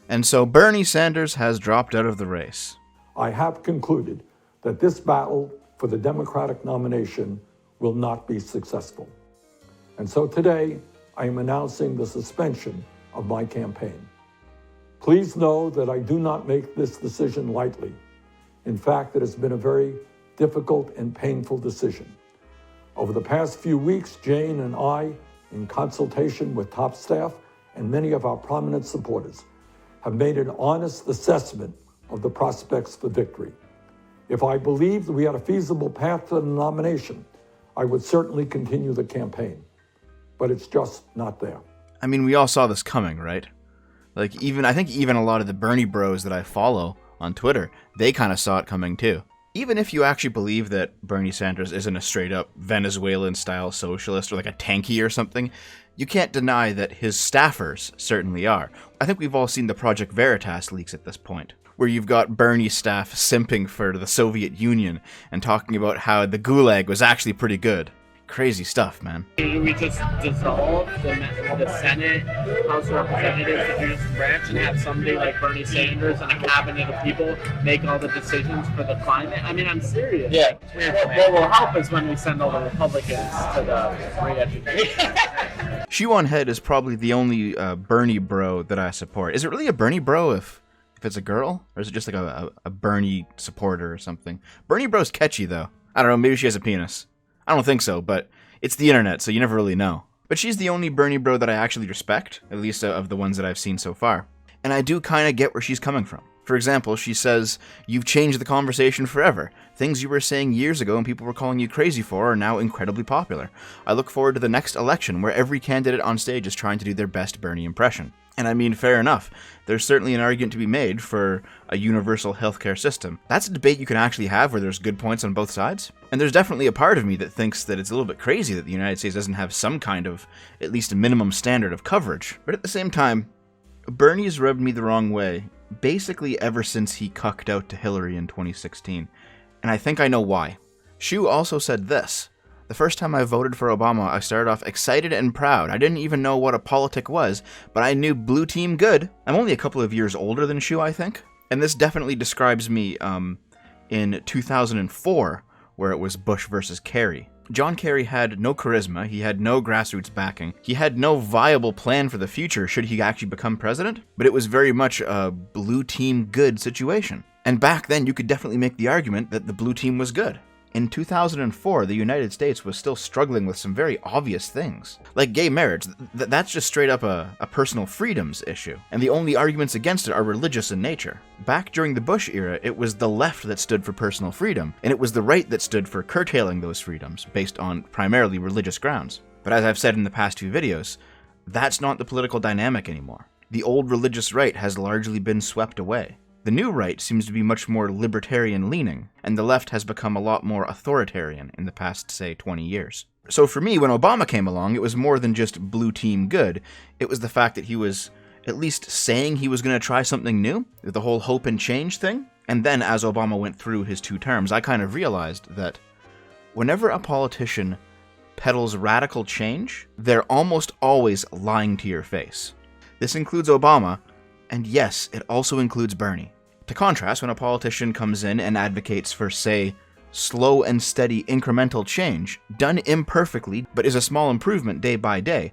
And so Bernie Sanders has dropped out of the race. I have concluded that this battle for the Democratic nomination will not be successful. And so today, I am announcing the suspension of my campaign. Please know that I do not make this decision lightly. In fact, it has been a very difficult and painful decision. Over the past few weeks, Jane and I, in consultation with top staff and many of our prominent supporters, have made an honest assessment of the prospects for victory. If I believed we had a feasible path to the nomination, I would certainly continue the campaign. But it's just not there. I mean, we all saw this coming, right? I think even a lot of the Bernie bros that I follow on Twitter, they kind of saw it coming too. Even if you actually believe that Bernie Sanders isn't a straight-up Venezuelan-style socialist or like a tanky or something, you can't deny that his staffers certainly are. I think we've all seen the Project Veritas leaks at this point, where you've got Bernie staff simping for the Soviet Union and talking about how the Gulag was actually pretty good. Crazy stuff, man. We just dissolve the Senate, House of Representatives, the judicial branch, and have somebody like Bernie Sanders and a cabinet of people make all the decisions for the climate. I mean, I'm serious. Yeah. What will help is when we send all the Republicans to the re-education. Shoe Head is probably the only Bernie bro that I support. Is it really a Bernie bro if it's a girl? Or is it just like a Bernie supporter or something? Bernie bro's catchy, though. I don't know, maybe she has a penis. I don't think so, but it's the internet, so you never really know. But she's the only Bernie bro that I actually respect, at least of the ones that I've seen so far. And I do kind of get where she's coming from. For example, she says, "You've changed the conversation forever. Things you were saying years ago and people were calling you crazy for are now incredibly popular. I look forward to the next election where every candidate on stage is trying to do their best Bernie impression." And I mean, fair enough. There's certainly an argument to be made for a universal healthcare system. That's a debate you can actually have where there's good points on both sides. And there's definitely a part of me that thinks that it's a little bit crazy that the United States doesn't have some kind of, at least a minimum standard of coverage. But at the same time, Bernie's rubbed me the wrong way, basically ever since he cucked out to Hillary in 2016. And I think I know why. Shu also said this: "The first time I voted for Obama, I started off excited and proud. I didn't even know what a politic was, but I knew blue team good." I'm only a couple of years older than Shu, I think. And this definitely describes me in 2004, where it was Bush versus Kerry. John Kerry had no charisma, he had no grassroots backing, he had no viable plan for the future should he actually become president, but it was very much a blue team good situation. And back then, you could definitely make the argument that the blue team was good. In 2004, the United States was still struggling with some very obvious things. Like gay marriage, that's just straight up a personal freedoms issue, and the only arguments against it are religious in nature. Back during the Bush era, it was the left that stood for personal freedom, and it was the right that stood for curtailing those freedoms, based on primarily religious grounds. But as I've said in the past few videos, that's not the political dynamic anymore. The old religious right has largely been swept away. The new right seems to be much more libertarian-leaning, and the left has become a lot more authoritarian in the past, say, 20 years. So for me, when Obama came along, it was more than just blue team good. It was the fact that he was at least saying he was going to try something new, the whole hope and change thing. And then as Obama went through his 2 terms, I kind of realized that whenever a politician peddles radical change, they're almost always lying to your face. This includes Obama, and yes, it also includes Bernie. To contrast, when a politician comes in and advocates for, say, slow and steady incremental change, done imperfectly, but is a small improvement day by day,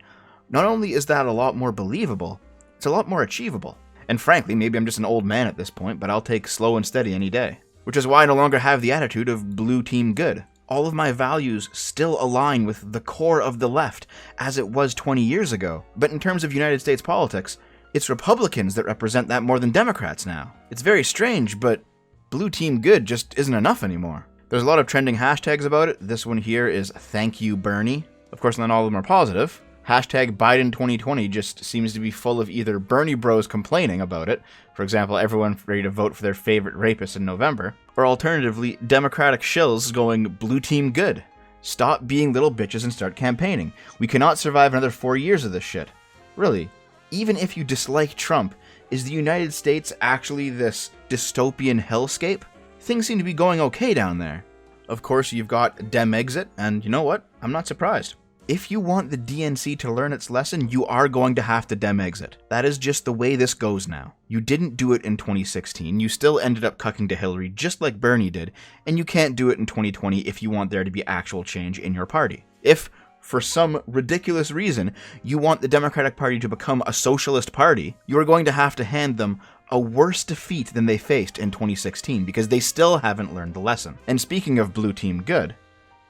not only is that a lot more believable, it's a lot more achievable. And frankly, maybe I'm just an old man at this point, but I'll take slow and steady any day. Which is why I no longer have the attitude of blue team good. All of my values still align with the core of the left, as it was 20 years ago. But in terms of United States politics, it's Republicans that represent that more than Democrats now. It's very strange, but blue team good just isn't enough anymore. There's a lot of trending hashtags about it. This one here is "Thank You Bernie." Of course, not all of them are positive. Hashtag Biden 2020 just seems to be full of either Bernie bros complaining about it, for example, everyone ready to vote for their favorite rapist in November, or alternatively, Democratic shills going blue team good. Stop being little bitches and start campaigning. We cannot survive another 4 years of this shit. Really. Even if you dislike Trump, is the United States actually this dystopian hellscape? Things seem to be going okay down there. Of course, you've got Dem exit, and you know what? I'm not surprised. If you want the DNC to learn its lesson, you are going to have to dem exit. That is just the way this goes now. You didn't do it in 2016, you still ended up cucking to Hillary just like Bernie did, and you can't do it in 2020 if you want there to be actual change in your party. If, for some ridiculous reason, you want the Democratic Party to become a socialist party, you are going to have to hand them a worse defeat than they faced in 2016 because they still haven't learned the lesson. And speaking of blue team good,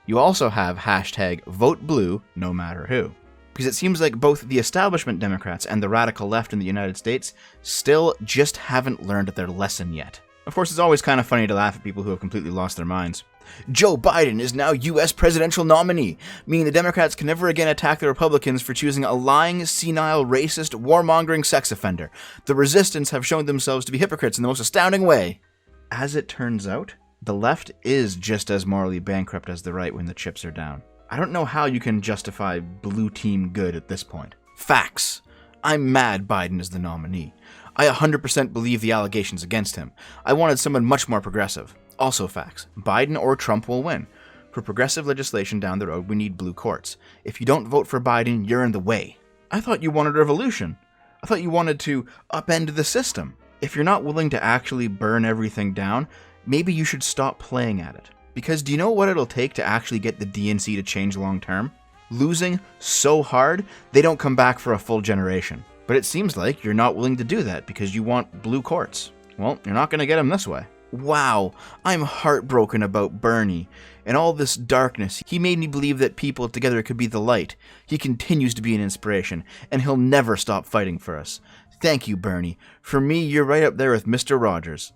you also have hashtag vote blue no matter who. Because it seems like both the establishment Democrats and the radical left in the United States still just haven't learned their lesson yet. Of course, it's always kind of funny to laugh at people who have completely lost their minds. Joe Biden is now U.S. presidential nominee, meaning the Democrats can never again attack the Republicans for choosing a lying, senile, racist, warmongering sex offender. The resistance have shown themselves to be hypocrites in the most astounding way. As it turns out, the left is just as morally bankrupt as the right when the chips are down. I don't know how you can justify blue team good at this point. Facts. I'm mad Biden is the nominee. I 100% believe the allegations against him. I wanted someone much more progressive. Also facts. Biden or Trump will win. For progressive legislation down the road, we need blue courts. If you don't vote for Biden, you're in the way. I thought you wanted revolution. I thought you wanted to upend the system. If you're not willing to actually burn everything down, maybe you should stop playing at it. Because do you know what it'll take to actually get the DNC to change long term? Losing so hard, they don't come back for a full generation. But it seems like you're not willing to do that because you want blue courts. Well, you're not going to get them this way. Wow, I'm heartbroken about Bernie. In all this darkness, he made me believe that people together could be the light. He continues to be an inspiration, and he'll never stop fighting for us. Thank you, Bernie. For me, you're right up there with Mr. Rogers.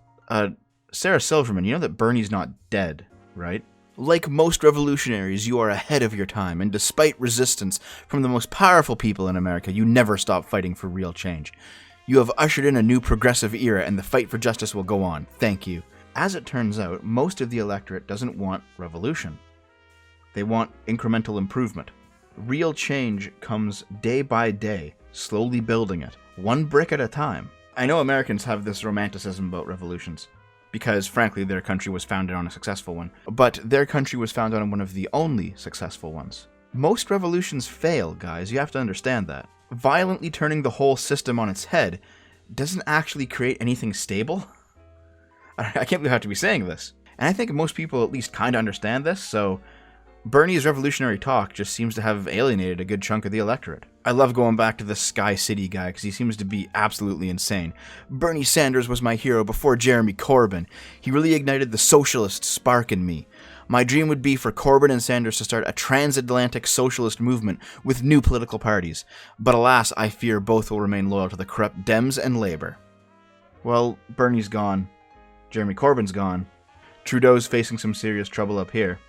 Sarah Silverman, you know that Bernie's not dead, right? Like most revolutionaries, you are ahead of your time, and despite resistance from the most powerful people in America, you never stop fighting for real change. You have ushered in a new progressive era, and the fight for justice will go on. Thank you. As it turns out, most of the electorate doesn't want revolution. They want incremental improvement. Real change comes day by day, slowly building it, one brick at a time. I know Americans have this romanticism about revolutions, because, frankly, their country was founded on a successful one. But their country was founded on one of the only successful ones. Most revolutions fail, guys. You have to understand that. Violently turning the whole system on its head doesn't actually create anything stable. I can't believe I have to be saying this. And I think most people at least kind of understand this, so Bernie's revolutionary talk just seems to have alienated a good chunk of the electorate. I love going back to the Sky City guy because he seems to be absolutely insane. Bernie Sanders was my hero before Jeremy Corbyn. He really ignited the socialist spark in me. My dream would be for Corbyn and Sanders to start a transatlantic socialist movement with new political parties. But alas, I fear both will remain loyal to the corrupt Dems and Labour. Well, Bernie's gone. Jeremy Corbyn's gone. Trudeau's facing some serious trouble up here.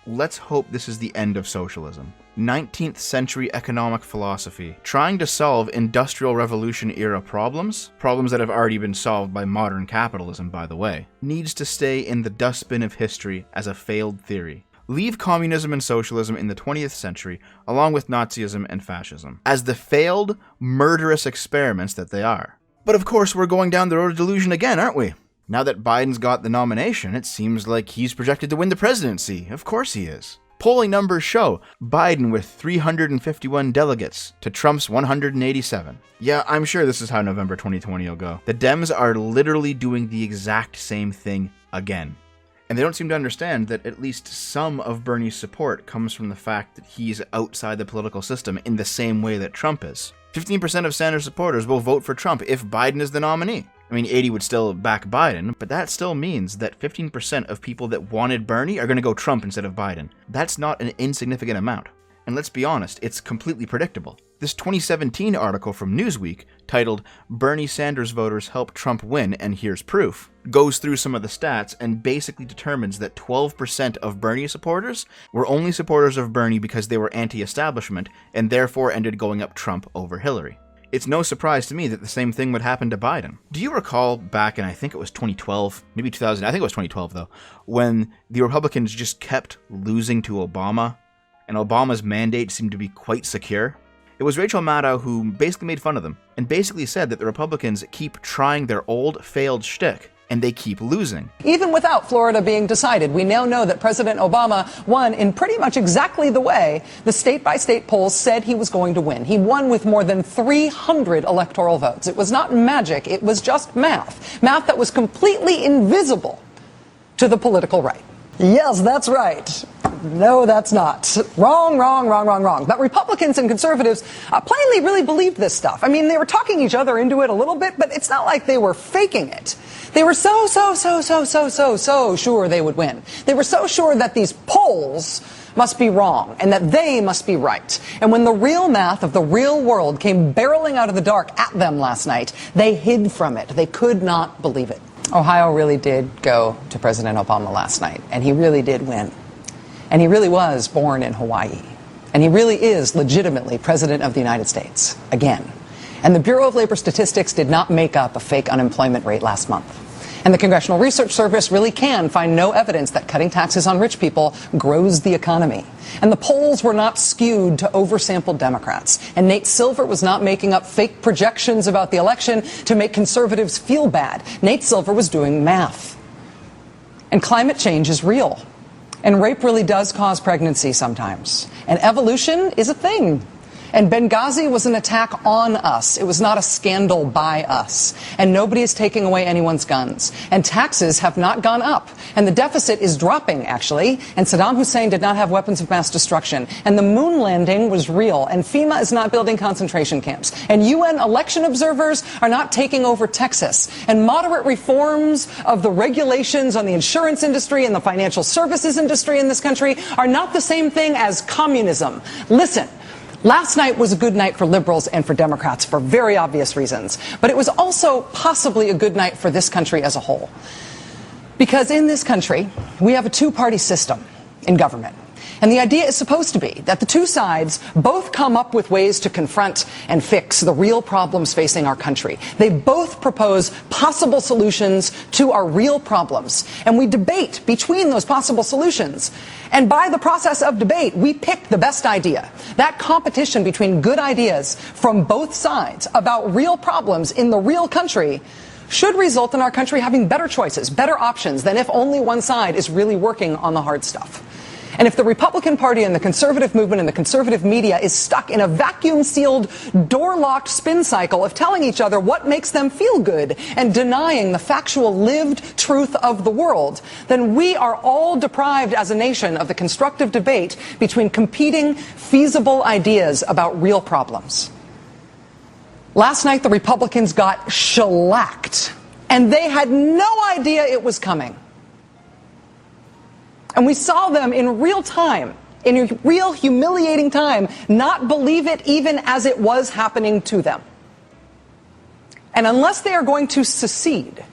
Let's hope this is the end of socialism. 19th century economic philosophy, trying to solve Industrial Revolution era problems that have already been solved by modern capitalism, by the way, needs to stay in the dustbin of history as a failed theory. Leave communism and socialism in the 20th century, along with Nazism and fascism, as the failed, murderous experiments that they are. But of course, we're going down the road of delusion again, aren't we? Now that Biden's got the nomination, it seems like he's projected to win the presidency. Of course he is. Polling numbers show Biden with 351 delegates to Trump's 187. Yeah, I'm sure this is how November 2020 will go. The Dems are literally doing the exact same thing again. And they don't seem to understand that at least some of Bernie's support comes from the fact that he's outside the political system in the same way that Trump is. 15% of Sanders supporters will vote for Trump if Biden is the nominee. I mean, 80 would still back Biden, but that still means that 15% of people that wanted Bernie are going to go Trump instead of Biden. That's not an insignificant amount. And let's be honest, it's completely predictable. This 2017 article from Newsweek, titled "Bernie Sanders Voters Help Trump Win and Here's Proof," goes through some of the stats and basically determines that 12% of Bernie supporters were only supporters of Bernie because they were anti-establishment and therefore ended going up Trump over Hillary. It's no surprise to me that the same thing would happen to Biden. Do you recall back in, I think it was 2012, maybe 2000, I think it was 2012 though, when the Republicans just kept losing to Obama, and Obama's mandate seemed to be quite secure? It was Rachel Maddow who basically made fun of them, and basically said that the Republicans keep trying their old, failed shtick, and they keep losing. Even without Florida being decided, we now know that President Obama won in pretty much exactly the way the state-by-state polls said he was going to win. He won with more than 300 electoral votes. It was not magic, it was just math. Math that was completely invisible to the political right. Yes, that's right. No, that's not. Wrong. But Republicans and conservatives plainly really believed this stuff. I mean, they were talking each other into it a little bit, but it's not like they were faking it. They were so sure they would win. They were so sure that these polls must be wrong and that they must be right. And when the real math of the real world came barreling out of the dark at them last night, they hid from it. They could not believe it. Ohio really did go to President Obama last night, and he really did win. And he really was born in Hawaii. And he really is legitimately President of the United States, again. And the Bureau of Labor Statistics did not make up a fake unemployment rate last month. And the Congressional Research Service really can find no evidence that cutting taxes on rich people grows the economy. And the polls were not skewed to oversampled Democrats. And Nate Silver was not making up fake projections about the election to make conservatives feel bad. Nate Silver was doing math. And climate change is real. And rape really does cause pregnancy sometimes. And evolution is a thing. And Benghazi was an attack on us. It was not a scandal by us. And nobody is taking away anyone's guns. And taxes have not gone up. And the deficit is dropping, actually. And Saddam Hussein did not have weapons of mass destruction. And the moon landing was real. And FEMA is not building concentration camps. And UN election observers are not taking over Texas. And moderate reforms of the regulations on the insurance industry and the financial services industry in this country are not the same thing as communism. Listen. Last night was a good night for liberals and for Democrats for very obvious reasons. But it was also possibly a good night for this country as a whole. Because in this country, we have a two-party system in government. And the idea is supposed to be that the two sides both come up with ways to confront and fix the real problems facing our country. They both propose possible solutions to our real problems. And we debate between those possible solutions. And by the process of debate, we pick the best idea. That competition between good ideas from both sides about real problems in the real country should result in our country having better choices, better options than if only one side is really working on the hard stuff. And if the Republican Party and the conservative movement and the conservative media is stuck in a vacuum-sealed, door-locked spin cycle of telling each other what makes them feel good and denying the factual lived truth of the world, then we are all deprived as a nation of the constructive debate between competing, feasible ideas about real problems. Last night, the Republicans got shellacked, and they had no idea it was coming. And we saw them in real time, in a real humiliating time, not believe it even as it was happening to them. And unless they are going to secede,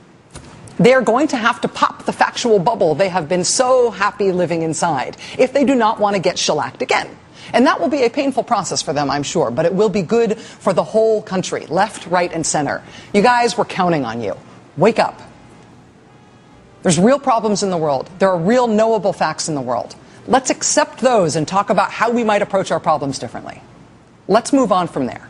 they are going to have to pop the factual bubble they have been so happy living inside if they do not want to get shellacked again. And that will be a painful process for them, I'm sure, but it will be good for the whole country, left, right, and center. You guys, we're counting on you. Wake up. There's real problems in the world. There are real knowable facts in the world. Let's accept those and talk about how we might approach our problems differently. Let's move on from there.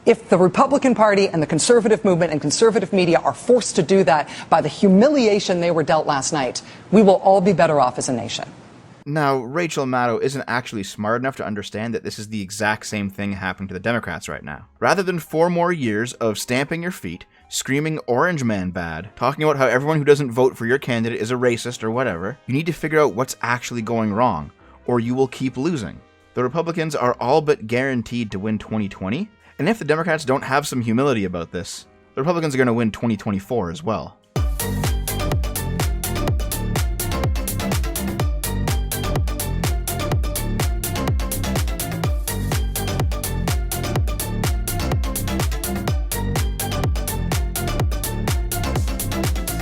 If the Republican Party and the conservative movement and conservative media are forced to do that by the humiliation they were dealt last night, we will all be better off as a nation. Now, Rachel Maddow isn't actually smart enough to understand that this is the exact same thing happening to the Democrats right now. Rather than 4 more years of stamping your feet, screaming Orange Man bad, talking about how everyone who doesn't vote for your candidate is a racist or whatever, you need to figure out what's actually going wrong, or you will keep losing. The Republicans are all but guaranteed to win 2020, and if the Democrats don't have some humility about this, the Republicans are going to win 2024 as well.